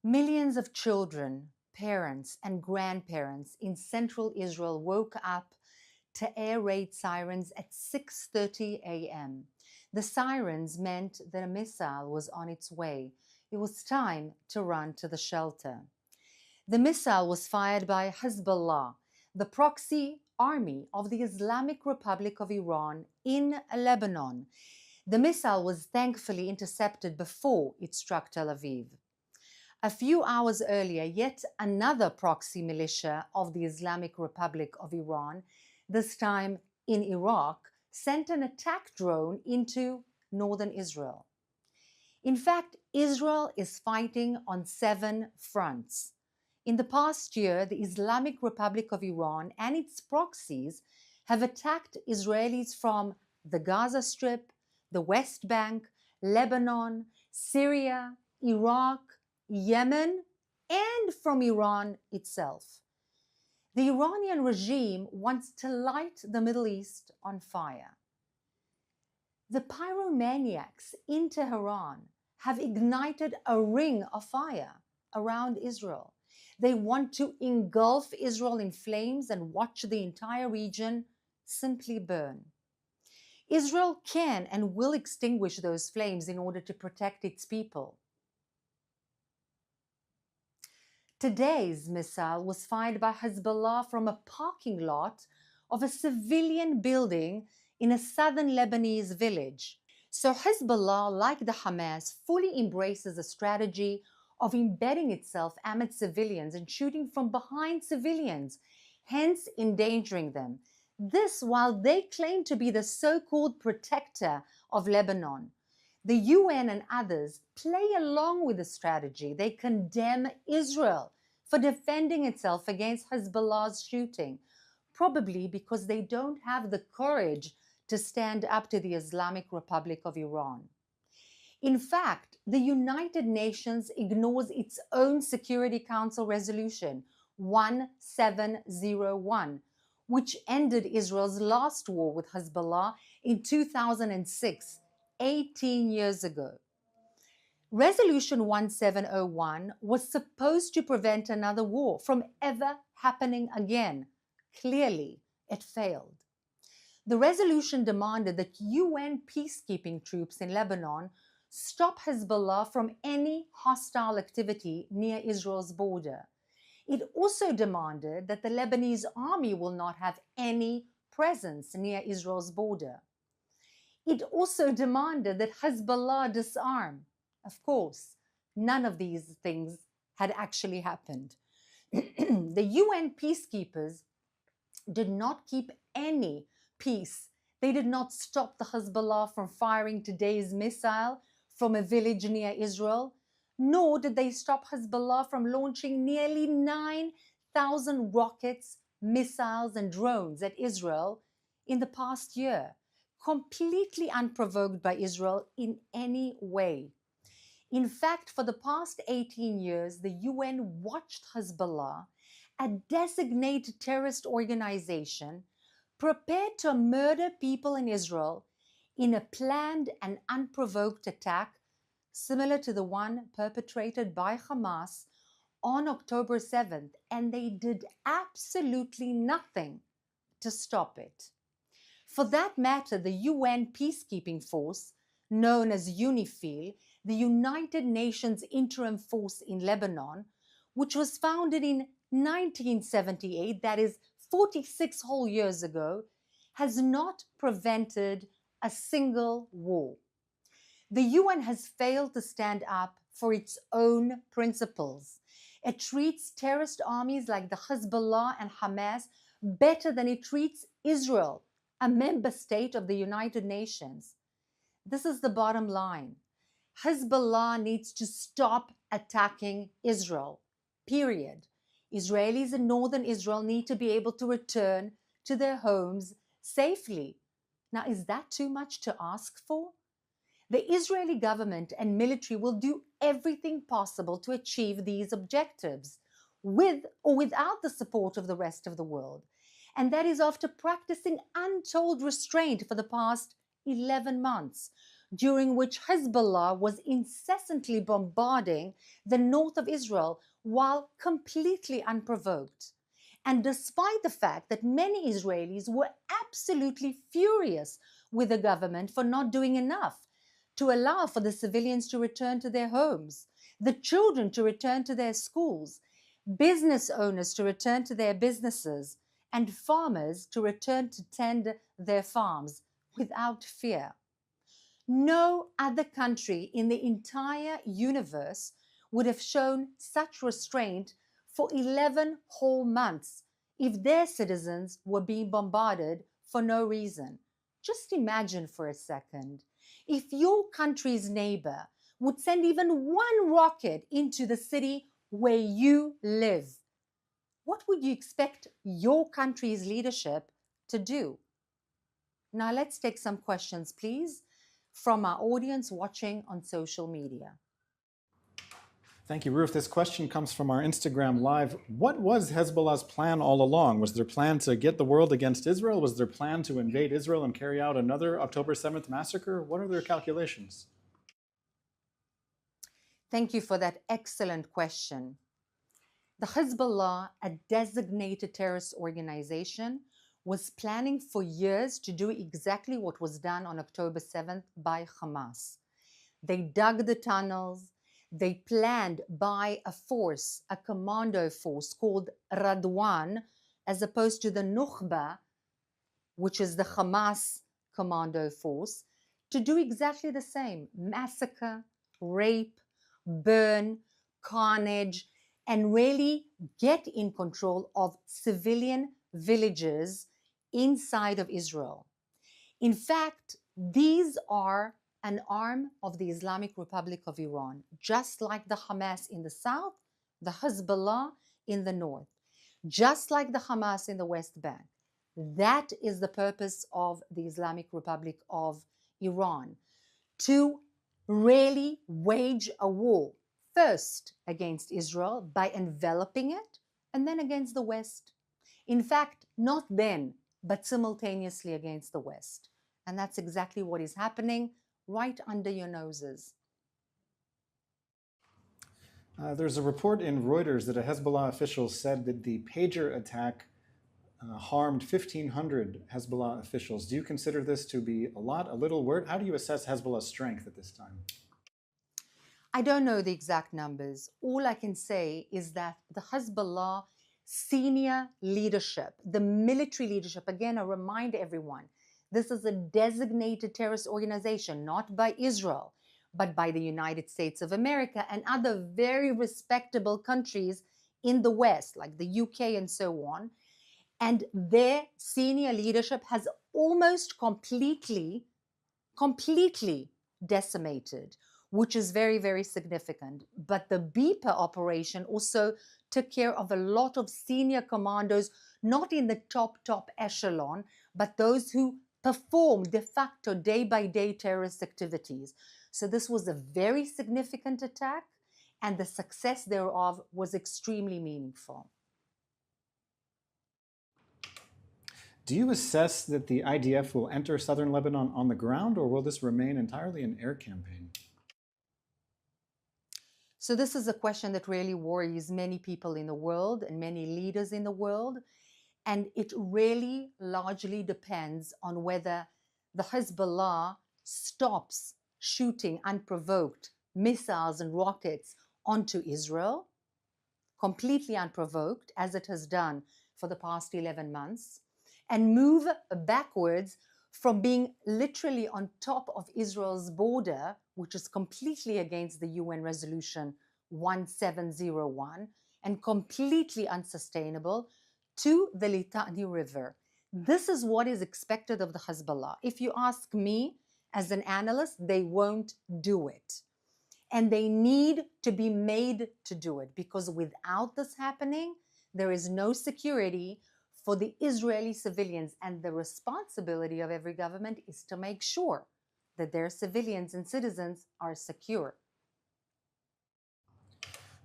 Millions of children, parents, and grandparents in central Israel woke up to air raid sirens at 6:30 a.m. The sirens meant that a missile was on its way. It was time to run to the shelter. The missile was fired by Hezbollah, the proxy army of the Islamic Republic of Iran in Lebanon. The missile was thankfully intercepted before it struck Tel Aviv. A few hours earlier, yet another proxy militia of the Islamic Republic of Iran, this time in Iraq, sent an attack drone into northern Israel. In fact, Israel is fighting on 7 fronts. In the past year, the Islamic Republic of Iran and its proxies have attacked Israelis from the Gaza Strip, the West Bank, Lebanon, Syria, Iraq, Yemen, and from Iran itself. The Iranian regime wants to light the Middle East on fire. The pyromaniacs in Tehran have ignited a ring of fire around Israel. They want to engulf Israel in flames and watch the entire region simply burn. Israel can and will extinguish those flames in order to protect its people. Today's missile was fired by Hezbollah from a parking lot of a civilian building in a southern Lebanese village. So Hezbollah, like the Hamas, fully embraces a strategy of embedding itself amid civilians and shooting from behind civilians, hence endangering them. This while they claim to be the so-called protector of Lebanon. The UN and others play along with the strategy. They condemn Israel for defending itself against Hezbollah's shooting, probably because they don't have the courage to stand up to the Islamic Republic of Iran. In fact, the United Nations ignores its own Security Council resolution 1701, which ended Israel's last war with Hezbollah in 2006, 18 years ago. Resolution 1701 was supposed to prevent another war from ever happening again. Clearly, it failed. The resolution demanded that UN peacekeeping troops in Lebanon stop Hezbollah from any hostile activity near Israel's border. It also demanded that the Lebanese army will not have any presence near Israel's border. It also demanded that Hezbollah disarm. Of course, none of these things had actually happened. The UN peacekeepers did not keep any peace. They did not stop the Hezbollah from firing today's missile from a village near Israel, nor did they stop Hezbollah from launching nearly 9,000 rockets, missiles, and drones at Israel in the past year, completely unprovoked by Israel in any way. In fact, for the past 18 years, the UN watched Hezbollah, a designated terrorist organization, prepared to murder people in Israel in a planned and unprovoked attack similar to the one perpetrated by Hamas on October 7th, and they did absolutely nothing to stop it. For that matter, the UN peacekeeping force, known as UNIFIL, the United Nations Interim Force in Lebanon, which was founded in 1978, that is 46 whole years ago, has not prevented a single war. The UN has failed to stand up for its own principles. It treats terrorist armies like the Hezbollah and Hamas better than it treats Israel, a member state of the United Nations. This is the bottom line. Hezbollah needs to stop attacking Israel, period. Israelis in northern Israel need to be able to return to their homes safely. Now, is that too much to ask for? The Israeli government and military will do everything possible to achieve these objectives, with or without the support of the rest of the world. And that is after practicing untold restraint for the past 11 months, during which Hezbollah was incessantly bombarding the north of Israel while completely unprovoked. And despite the fact that many Israelis were absolutely furious with the government for not doing enough to allow for the civilians to return to their homes, the children to return to their schools, business owners to return to their businesses, and farmers to return to tend their farms without fear. No other country in the entire universe would have shown such restraint for 11 whole months if their citizens were being bombarded for no reason. Just imagine for a second, if your country's neighbor would send even one rocket into the city where you live, what would you expect your country's leadership to do? Now let's take some questions, please, from our audience watching on social media. Thank you, Ruth. This question comes from our Instagram Live. What was Hezbollah's plan all along? Was their plan to get the world against Israel? Was their plan to invade Israel and carry out another October 7th massacre? What are their calculations? Thank you for that excellent question. The Hezbollah, a designated terrorist organization, was planning for years to do exactly what was done on October 7th by Hamas. They dug the tunnels. They planned by a force, a commando force called Radwan, as opposed to the Nukhba, which is the Hamas commando force, to do exactly the same: massacre, rape, burn, carnage, and really get in control of civilian villages inside of Israel. In fact, these are an arm of the Islamic Republic of Iran, just like the Hamas in the south, the Hezbollah in the north, just like the Hamas in the West Bank. That is the purpose of the Islamic Republic of Iran, to really wage a war, first against Israel by enveloping it, and then against the West. In fact, not then, but simultaneously against the West. And that's exactly what is happening right under your noses. There's a report in Reuters that a Hezbollah official said that the pager attack harmed 1,500 Hezbollah officials. Do you consider this to be a lot, a little? How do you assess Hezbollah's strength at this time? I don't know the exact numbers. All I can say is that the Hezbollah senior leadership, the military leadership, again, I remind everyone, this is a designated terrorist organization, not by Israel, but by the United States of America and other very respectable countries in the West, like the UK and so on. And their senior leadership has almost completely decimated, which is very, very significant. But the Beeper operation also took care of a lot of senior commandos, not in the top echelon, but those who perform de facto day-by-day terrorist activities. So this was a very significant attack, and the success thereof was extremely meaningful. Do you assess that the IDF will enter southern Lebanon on the ground, or will this remain entirely an air campaign? So this is a question that really worries many people in the world and many leaders in the world. And it really largely depends on whether the Hezbollah stops shooting unprovoked missiles and rockets onto Israel, completely unprovoked, as it has done for the past 11 months, and move backwards from being literally on top of Israel's border, which is completely against the UN Resolution 1701 and completely unsustainable, to the Litani River. This is what is expected of the Hezbollah. If you ask me as an analyst, they won't do it. And they need to be made to do it, because without this happening, there is no security for the Israeli civilians. And the responsibility of every government is to make sure that their civilians and citizens are secure.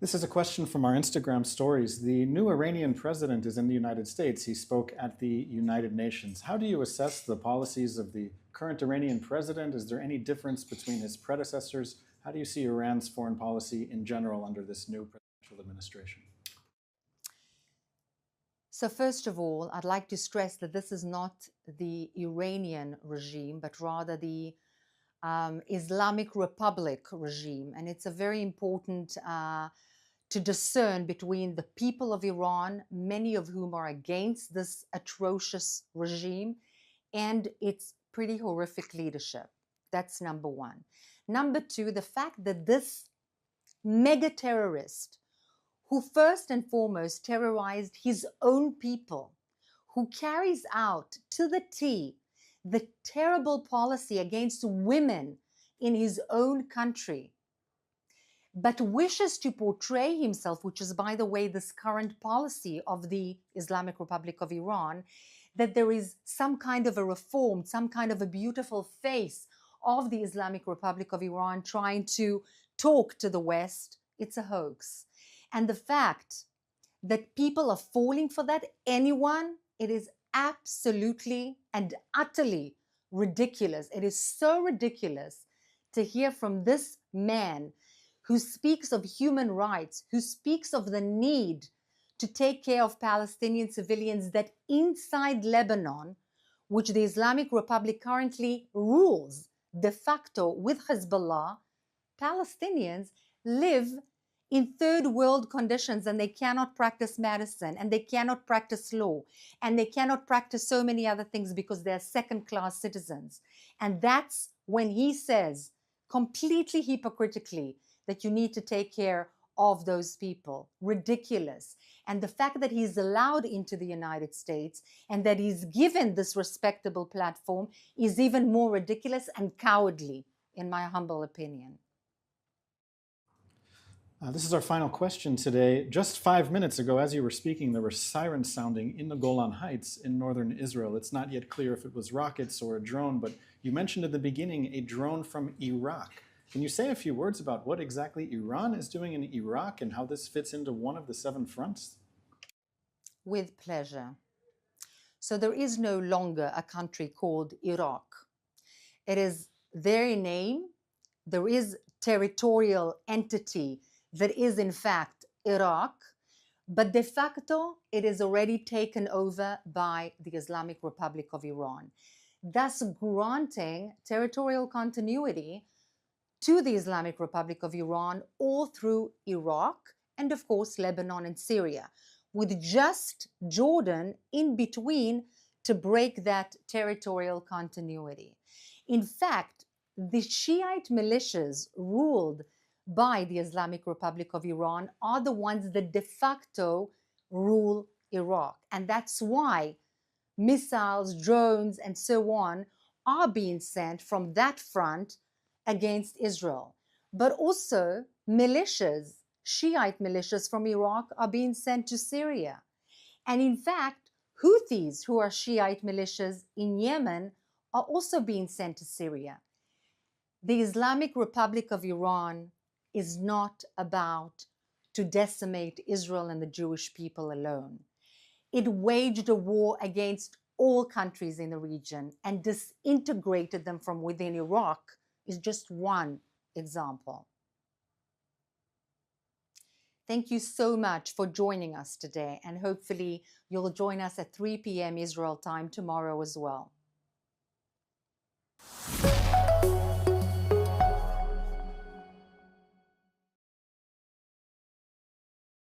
This is a question from our Instagram stories. The new Iranian president is in the United States. He spoke at the United Nations. How do you assess the policies of the current Iranian president? Is there any difference between his predecessors? How do you see Iran's foreign policy in general under this new presidential administration? So first of all, I'd like to stress that this is not the Iranian regime, but rather the Islamic Republic regime. And it's a very important to discern between the people of Iran, many of whom are against this atrocious regime, and its pretty horrific leadership. That's number one. Number two, the fact that this mega terrorist, who first and foremost terrorized his own people, who carries out to the T the terrible policy against women in his own country, but wishes to portray himself, which is, by the way, this current policy of the Islamic Republic of Iran, that there is some kind of a reform, some kind of a beautiful face of the Islamic Republic of Iran trying to talk to the West. It's a hoax. And the fact that people are falling for that, anyone, it is absolutely and utterly ridiculous. It is so ridiculous to hear from this man who speaks of human rights, who speaks of the need to take care of Palestinian civilians, that inside Lebanon, which the Islamic Republic currently rules de facto with Hezbollah, Palestinians live in third world conditions, and they cannot practice medicine, and they cannot practice law, and they cannot practice so many other things because they're second-class citizens. And that's when he says, completely hypocritically, that you need to take care of those people. Ridiculous. And the fact that he's allowed into the United States and that he's given this respectable platform is even more ridiculous and cowardly, in my humble opinion. This is our final question today. Just 5 minutes ago, as you were speaking, there were sirens sounding in the Golan Heights in northern Israel. It's not yet clear if it was rockets or a drone, but you mentioned at the beginning a drone from Iraq. Can you say a few words about what exactly Iran is doing in Iraq and how this fits into one of the 7 fronts? With pleasure. So there is no longer a country called Iraq. It is their name. There is territorial entity that is in fact Iraq, but de facto it is already taken over by the Islamic Republic of Iran, thus granting territorial continuity to the Islamic Republic of Iran all through Iraq and of course Lebanon and Syria, with just Jordan in between to break that territorial continuity. In fact, the Shiite militias ruled by the Islamic Republic of Iran are the ones that de facto rule Iraq. And that's why missiles, drones, and so on are being sent from that front against Israel. But also militias, Shiite militias from Iraq are being sent to Syria. And in fact, Houthis, who are Shiite militias in Yemen, are also being sent to Syria. The Islamic Republic of Iran is not about to decimate Israel and the Jewish people alone. It waged a war against all countries in the region and disintegrated them from within. Iraq is just one example. Thank you so much for joining us today, and hopefully you'll join us at 3 p.m. Israel time tomorrow as well.